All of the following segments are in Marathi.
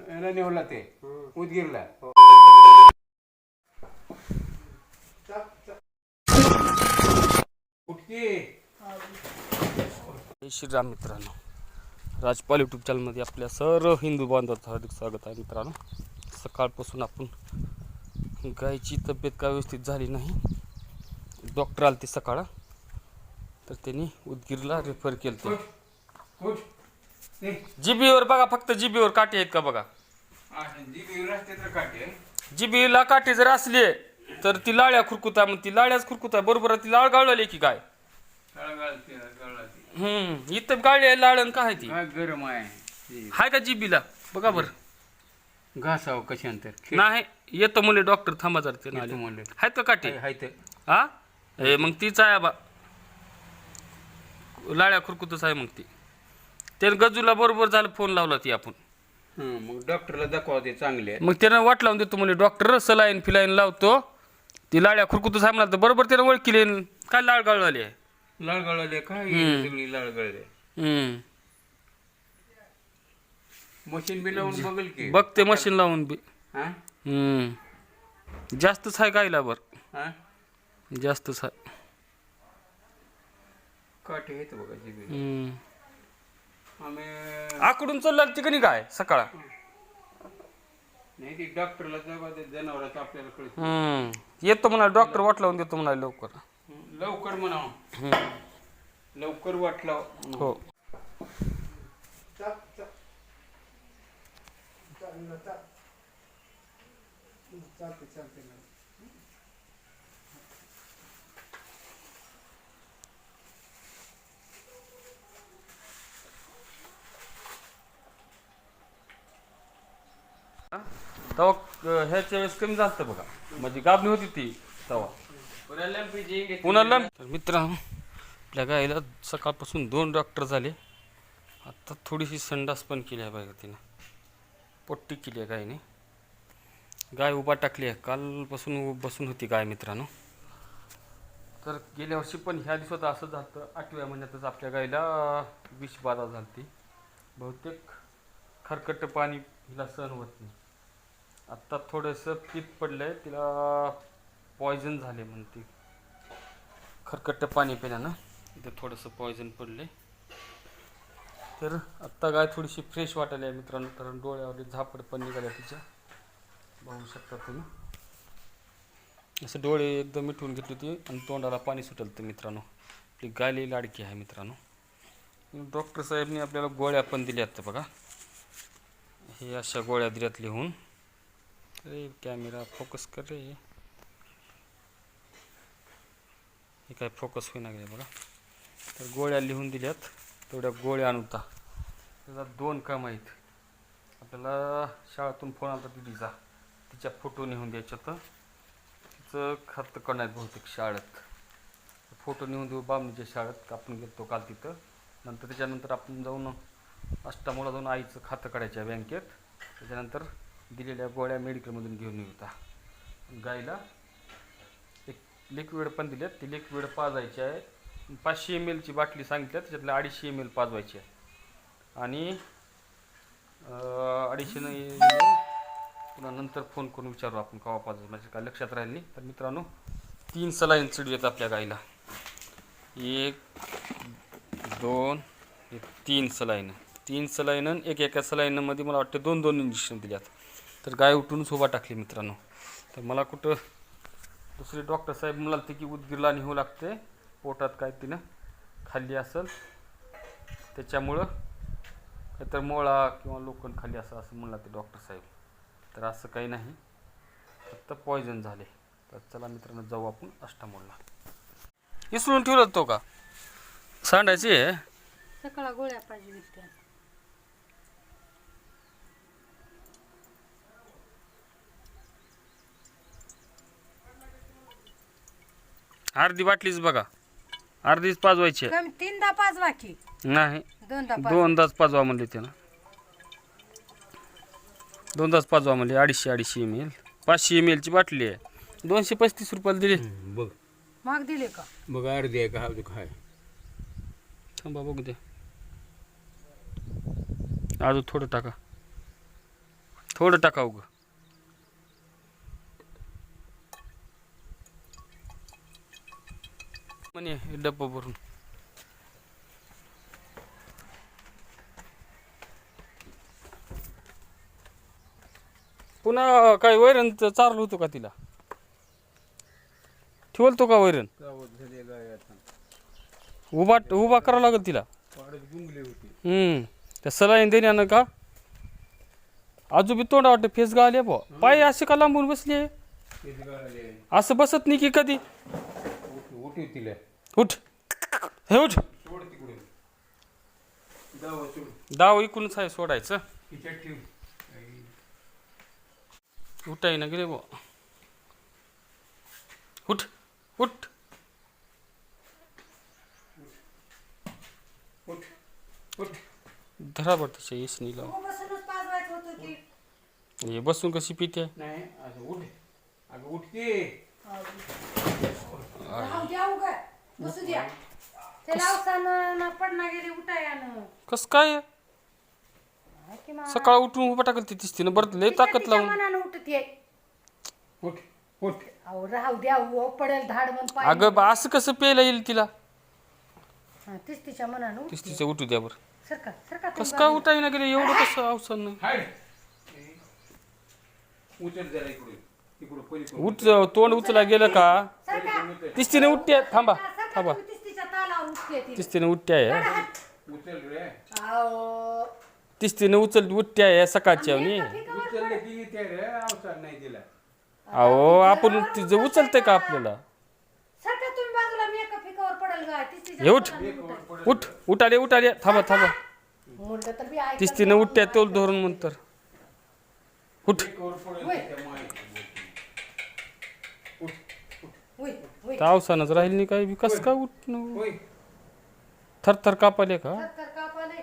याला नेवला ते उदगीरला. जय श्रीराम मित्रांनो, राजपाल यूट्यूब चॅनलमध्ये आपल्या सर्व हिंदू बांधवांचं हार्दिक स्वागत आहे. मित्रांनो, सकाळपासून आपण गायची तब्येत काय व्यवस्थित झाली नाही. डॉक्टर आले ते सकाळ, तर त्यांनी उदगीरला रेफर केलं. जीबीवर बघा, फक्त जीबीवर काठी आहेत का बघा. जीबीला काठी जर असली तर ती लाळ्या खुरकुता, मग ती लाळ्याच खुरकुता बरोबर. ती लाळ गाळली की काय? इथं गाळली आहे लाळण का आहे ती गरम आहे हाय का जीबीला बघा बर. घासावं कशानंतर नाही येतो म्हणले डॉक्टर, थांबा जर ते म्हणले आहेत का काठी? हायत. हा हे मग तीच आहे बा, लाळ्या खुरकुतच आहे. मग ती त्याने गजूला बरोबर झालं, फोन लावला ती आपण. मग डॉक्टरला दाखवा ते चांगले. मग त्यानं वाट लावून देतो म्हणजे डॉक्टर सलाईन फिलाईन लावतो. ती लाळ्या खुरकुतच आहे म्हणा, तर बरोबर त्यानं ओळखीले काय लाळ गाळली आहे. लाळ गळले काय सगळी लाळ गळले. मशीन बी लावून बघल की, बघते मशीन लावून बी. हा जास्तच आहे गायला बर, हा जास्तच आहे. काठी येत बघा जीबी. आम्ही आकडून चालला ती कणी काय सकाळ. नाही ती डॉक्टरला दाखवा ते जनावरांचं आपल्याला कळत. येतो म्हणा डॉक्टर वाट लावून देतो म्हणा लवकर. लवकर म्हणा, लवकर वाटला. हो तेव्हा ह्याच्या वेळेस कमी झालं बघा, म्हणजे गाबणी होती ती तेव्हा. पुन्हा मित्रांनो, आपल्या गायला सकाळपासून 2 डॉक्टर झाले. आता थोडीशी संडास पण केली आहे बघा तिनं, पोट्टी केली आहे गायने. गाय उभा टाकली आहे, कालपासून बसून होती गाय मित्रांनो. तर गेल्या वर्षी पण ह्या दिवसात असं झालं. 8व्या महिन्यातच आपल्या गायला विषबाधा झाली. बहुतेक खरकट पाणी हिला सहन होत नाही. आत्ता थोडंसं पित्त पडलं आहे तिला, पॉयझन झाले म्हणते. खरकट पाणी पिल्यानं इथं थोडंसं पॉयझन पडले. तर आत्ता गाय थोडीशी फ्रेश वाटायला आहे मित्रांनो, कारण डोळ्यावर झापड पण निघाल्या तिच्या, बघू शकता तुम्ही. असं डोळे एकदम मिटवून घेतले होते आणि तोंडाला पाणी सुटलं तर मित्रांनो. आपली गायली लाडकी आहे मित्रांनो. डॉक्टर साहेबने आपल्याला गोळ्या पण दिल्यात बघा. हे अशा गोळ्या दिल्यात लिहून. अरे कॅमेरा फोकस कर रे, हे काय फोकस होईना गेलं बघा. तर गोळ्या लिहून दिल्यात, तेवढ्या गोळ्या आणता. त्याचा 2 काम आहेत. आपल्याला शाळेतून फोन आला दिदीचा, तिच्या फोटो नेऊन द्यायच्या. तर तिचं खातं करणार बहुतेक शाळेत. फोटो नेऊन देऊ बामणीच्या शाळेत, आपण गेलो काल तिथं. नंतर त्याच्यानंतर आपण जाऊन अष्टामोला जाऊन आईचं खातं काढायचं आहे बँकेत. त्याच्यानंतर दिलेल्या गोळ्या मेडिकलमधून घेऊन येऊता. गायला एक लिक्विड पण दिलेत, ती लिक्विड पाजायची आहे. 500 ml ची बाटली सांगितल्या, त्याच्यातल्या 250 ml पाजवायची आहे. आणि 250 पुन्हा नंतर फोन करून विचारू आपण केव्हा पाजवायचं, म्हणजे काय लक्षात राहील नाही. तर मित्रांनो, 3 सलाईन चिडवेत आपल्या गायला. 1 2 3 सलाईन. 3 सलाईन आणि एका सलाईनमध्ये मला वाटतं 2 इंजेक्शन दिल्यात. तर गाय उठूनच उभा टाकली मित्रांनो. तर मला कुठं दुसरे डॉक्टर साहेब म्हणाले की उदगीरला नेऊ लागते, पोटात काय तिनं खाल्ली असेल त्याच्यामुळं, काहीतरी मोळा किंवा लोखंड खाल्ली असं म्हणला ते डॉक्टर साहेब. तर असं काही नाही, फक्त पॉयझन झाले. तर चला मित्रांनो, जाऊ आपण अष्टामोलला. विसरून ठेवलं तो का सांडायची आहे सकाळ गोळ्या पाहिजे त्या. अर्धी बाटलीच बघा, अर्धीच पाजवायची. 3दा पाजवा की, नाही 2दा पाजवा म्हणले त्यानं. 2दाच पाजवा म्हणले. 250 ml 500 ml ची बाटली आहे. 235 रुपयाला दिली. बघ माग दिले का? बघ अर्धी आहे का, हा काय थांबा बघू दे. अजून थोडं टाका, थोडं टाका उगं. म्हणे डब्बा भरून. पुन्हा काय वैरण चारलं होतं का तिला? ठेवलतो का वैरण? गावात झाली गाय आता. उभा करावं लागेल तिला. वाढत गुंगली होती. त्या सलाईन देण्यानं का आजू बी तोंडा वाटतं फेस गाळले बा. पाय असे का लांबून बसले? तेच गाळले. असं बसत नाही की कधी. उठी तिला. उठ, हे उठ. सोड तिकडून. दावा सोड. दाव इकूनच आहे सोडायचं. तिच्यात ठेव. उठाय ना गेले बा. उठ उठ उठ उठ. धरा बरं तिच्या इसनीला. बसूनच पाजवायचं होतं की. हे बसून कशी पिते? नाही असं उठ. अगं उठ की. राहू द्या उगा. बसू द्या. त्याला अवसान पडना गेले उठायानं. कस काय सकाळ उठून उभा टाकल ती दिसते ना. बरं लय ताकद लावून. मनानं उठते. उठ उठ. अहो राहू द्या पडेल धाड म्हण पाय. अगं असं कसं प्यायला येईल तिला? तीच तिच्या मनानं उठते. तीच तिचं उठू द्या बरं. सरका सरका कसं काय उठाय ना गेले एवढं कसं अवसर नाही. हाड. उचल जरा इकडून. तिकडून पलीकडून. उठ, तोंड उचला गेलं का सरका. तिसतीने उठते. थांबा थांबा. तीच तिच्या तालावर उठते ती. तिसतीने उठते आहे. उचल रे. अहो तिसतीने उठते आहे सकाळच्या आणि. उचलले की ते रे अवसर नाही दिला. अहो आपण तिचं उचलतंय का आपल्याला? सरका तुम्ही बाजूला मी एका फिकावर पडेल गाय तीच हे तिच्या उठ उठ उठाले थांबा थांबा. म्हणलं तर बी ऐकत तिसतीने उठते तोल धरून म्हणतर. उठ. कवर पडेल होय. त्या माहिती. उठ होय होय. त्या अवसानच राहील नाही काय बी. कसं काय उठणं? होय. थरथर कापाले का? तर कापाले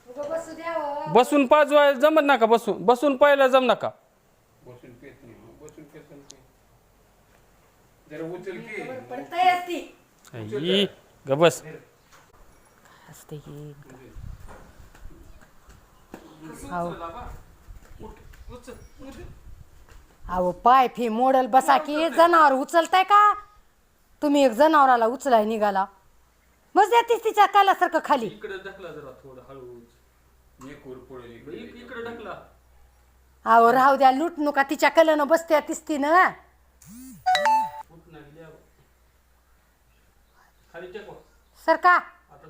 उगा बसू द्या हो. बसून पाजवाय जमत नका. बसून पाहायला जम नका. बसून पेत नाही. बसून पेत नाही. जरा उचल की. पडतय असती आई ग बस. असते की अहो पाय फी मोडल बसा की. जनावर उचलताय का तुम्ही? एक जनावराला उचलाय निघाला. बस देतीस तिच्या कालासारखं खाली. इकडे ढकला जरा थोडं हळू. एक वर पडेल इकडे ढकला. अहो राहू द्या. लूट नका तिच्या कलन बसत्या तिसती ना. खाली टेकवा. सरका.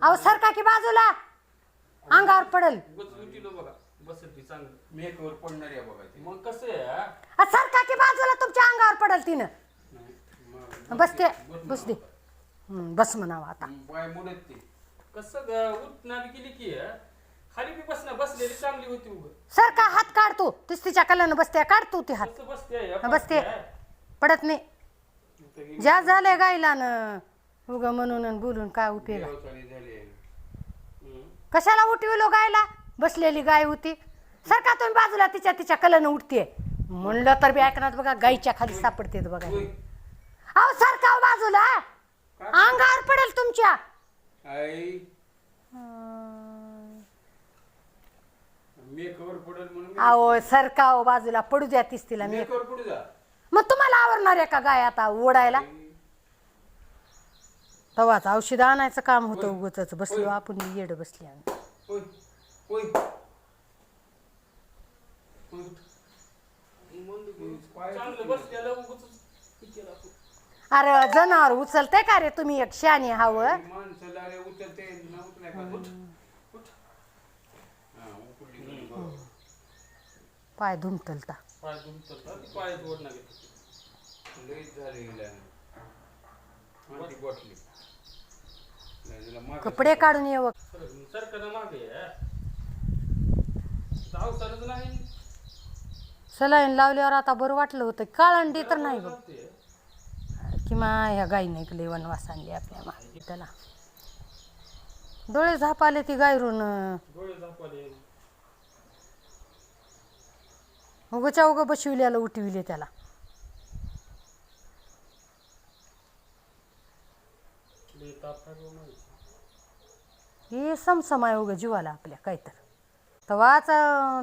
अहो सरका की बाजूला. अंगावर पडल. बघा बसेल ती चांगलं. मी एक वर पडणार आहे बघा ते. मग कसं आहे? सरका की बाजूला. तुमच्या अंगावर पडल तिनं. बसते बस दे. बस म्हणावं आता. पाय मोडत ते. कसं उठणार गेली की खाली बी बसना. बसलेली चांगली होती उग. सरका हात काढतो. तिसतीच्या कलन बसते. काढतो ती हात. कसं बसते बसते पडत नाही. ज्या झालंय गायला न उग म्हणून आणि बोलून काय उपयोग आहे? देवचाळी झाली. कशाला उठविलो गायला? बसलेली गाय होती. सरका तुम्ही बाजूला. तिच्या कलन उठते म्हणलं तर बी ऐकणार बघा. गायच्या खाली सापडते बघा. अहो सरका बाजूला. अंगावर पडेल तुमच्या. आई मी कवर पडेल म्हणून. अहो सरका बाजूला. पडू द्या तीस तिला. मी कवर पडू जा. मग तुम्हाला आवडणार आहे का गाय आता ओढायला? तवाच औषध आणायचं काम होतं. उगच बसलो आपण येड बसली. होय होय. चांगलं बसलेलं उगच. अरे जनावर उचलते का रे तुम्ही? एक शानी हवं. माणसाला रे उचलते ना उचलाय का? हा उचलली. पाय धुमतलता. पाय दुमतात. पाय जोडणार लईच झाले गेल्या. माती बॉटली. कपडे काढून येव. सरकारनं मागे अवसरच नाही. सलाईन लावल्यावर आता बरं वाटलं होतं. काळंडी तर नाही बघ. किंवा ह्या गाईने इकडे वनवास आणली आपल्या मागे. त्याला डोळे झापाले ती गायरून. डोळे झापाले. उगच्या उग बशिवल्याला उठविले त्याला. हे समसमाय उग जीवाला आपल्या काय तर. तेव्हाच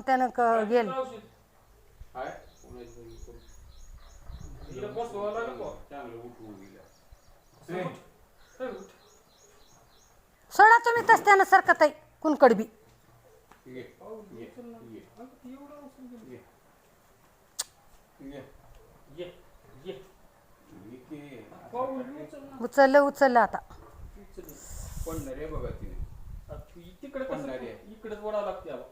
त्यानं गेलं. हाय कोणाचं तरी करू. हिला बसवावं लागेल बुवा. चांगलं उठवून गेलं. सोडा तुम्ही तस त्यानं सरकत आहे कुणकडबी. ये ये ये ये ये ये उचललं आता. पडणार आहे बघा तिने. तिकडे पडणारी आहे. इकडेच वडावं लागते आबा.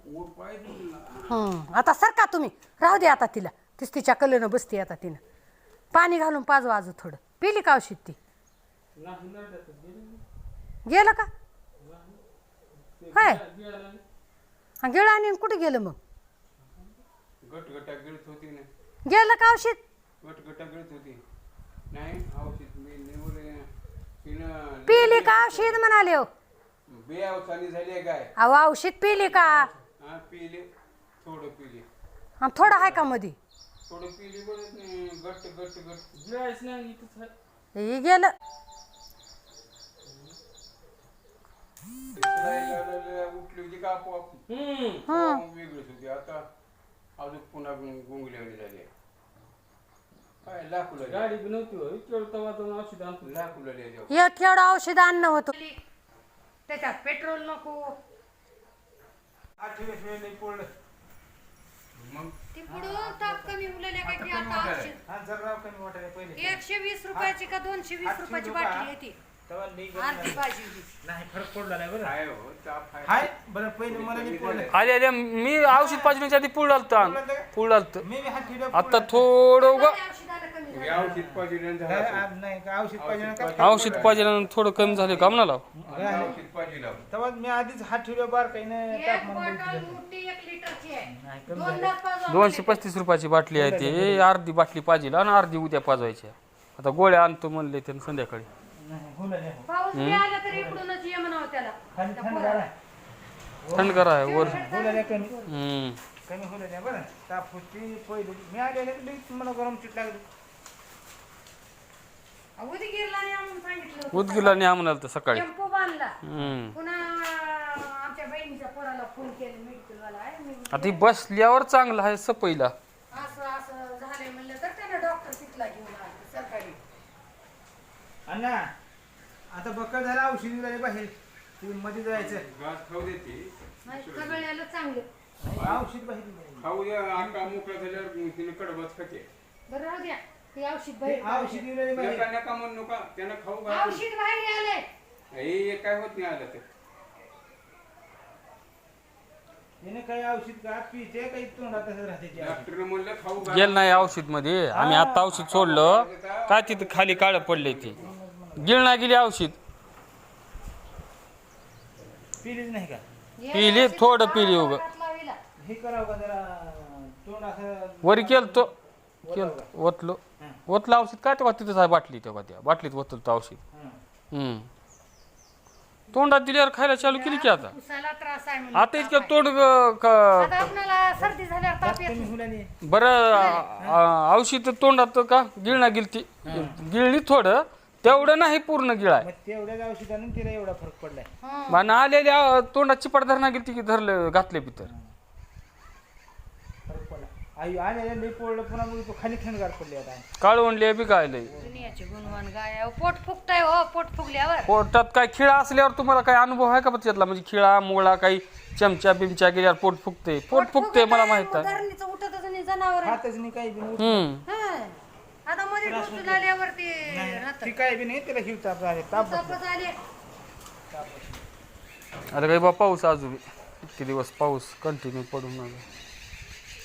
वर पाय दुखला. आता सरका तुम्ही. राहू दे आता तिला. तीच तिच्या कलेनं बसते आता तिनं. पाणी घालून पाजवा अजून थोडं. पिली का औषध ती? नाही नरड्यात गेली. गेलं का? हाय गिळाला. गेलं आणि कुठे गेलं मग? गटगटा गिळत होती ना. गेलं का औषध? गटगटा गिळत होती. नाही औषध मी निवडले तिनं. पिली का औषध म्हणाले हो? बेअवसानी झाली आहे काय? अहो औषध पिली का? हा पिले थोडं पिले. थोडं आहे का मध्ये? थोडं पिली बरं नाही. गट गट गट गिळायच नाही इथंच आहे. हे गेलं. उठली होती का आपोआप वेगळीच होती. आता अजून पुन्हा गुंगल्यावानी झाली. काय लाखूला गाडी बी नव्हती हो. इतक्या वेळ तेव्हा जाऊन औषध आणतो. लाखूला लिहायचं. एक एवढं औषध आणणं होतं. त्याच्यात पेट्रोल नको. मग ती पुढं ताप कमी उलल्या काय की आता औषध 120 रुपयाची का 220 रुपयाची बाटली आहे ती. अर्धी भाजी होती. नाही फरक पडला नाही बरं. काय हो ताप आहे. हाय बरं पहिले मला नाही पडलं. आले आले मी औषध पाजण्याच्या आधी पूल आलतं पूल आलतं. मी बी हात ठेवला आता थोडं उगा औषधाला कमी झालं. हे औषध पाहिजे झालं. नाही का औषध पाहिजे ना का औषध पाजल्यानं थोडं कमी झालं का म्हणाला. औषध पाहिजे लावून. तेव्हा मी आधीच हात ठेवला बार काही नाही एक तापमान बॉटल मोठी 1 लिटरची आहे. नाही कमी 2 पाजवा. 235 रुपयाची बाटली आहे ती. अर्धी बाटली पाजेल आणि अर्धी उद्या पाजवायची. आता गोळ्या आणतो म्हणले त्यानं संध्याकाळी. नाही होलं नाही पाऊस बी आला तरी इकडूनच ये म्हणावं त्याला. थंड झाला थंड करा आहे वर. होलं नाही कमी हम्म होलं नाही बरं. ताप होती पहिले मी आले मला गरम चिट लागली. उदगीरला नाही म्हणून सांगितलं होतं. उदगीरला न्या म्हणाल तर सकाळी. टेम्पो बांधला. हम्म पुन्हा आमच्या बहिणीच्या पोराला फोन केला मेडिकलवाला आहे. मी आता ही बसल्यावर चांगलं आहे सपईला. असं असं झालंय म्हणलं तर त्यानं डॉक्टर तिथला घेऊन आला सरकारी. अण्णा आता बक्कळ झाला औषधी झाले बाहेर ती मध्ये जायचं घास खाऊ देते. नाही सगळ्याला चांगलं. औषध बाहेर खाऊ द्या. आका मोकळा झाल्यावर तिने कडबच खाते. बरं राहू द्या. ते औषध बाहेर औषधी दिलेले बाहेर नका नका म्हणू नका. त्यांना खाऊ घाल. औषध बाहेर आलंय. हे काय होत नाही आलं ते. याने काही औषध का पिते काही तोंडात असं राहते ते औषध. डॉक्टरने म्हणलं खाऊ घाल. गेलं नाही औषध मध्ये. आम्ही आता औषध सोडलं काय तिथं खाली काळं पडले ते. गिळणा गेली औषध. पिलीच नाही का पिली थोडं पिली उग. लावीला. हे करावं का जरा तोंड असं वरी केलतो ओतलो ओतलं औषध काय तेव्हा तिथंच आहे बाटली. तेव्हा त्या बाटलीत ओतलं औषध. हं. तोंडात दिल्यावर खायला चालू केली की आता. उसाला त्रास आहे म्हणून आता इतकं तोंड आता आपल्याला सर्दी झाल्यावर ताप येतो. कमी हुलाने बरं औषध तोंडात का गिळणा गिलती गिळली थोडं तेवढं नाही पूर्ण गिळाय. मग तेवढ्याच औषधानं तिला एवढा फरक पडलाय. आणि आलेल्या तोंडात चिपाट धरणा गेली की धरलं घातले पितर. फरक पडला. आई आलेल्या लई पडलं पुन्हा मग तो खाली थंडगार पडली आता. काळवंडले बी काय लय. दुनियाचे गुणवान गाय आहे. पोट फुगताय हो. पोट फुगल्यावर पोटात काय खिळा असल्यावर तुम्हाला काय अनुभव आहे का त्यातला म्हणजे खिळा मुळा काही चमचा बिमच्या गेल्यावर पोट फुगते. पोट फुगते मला माहित आहे. धरणीचं उठतच नाही जनावर. हातच नाही काही बी नाही. हम्म आता मध्ये डोसू झाल्यावरती राहतं. ती काही बी नाही त्याला हिव ताप आहे. ताप तापच आले. आता काही बा पाऊस अजून किती दिवस पाऊस कंटिन्यू पडून आला.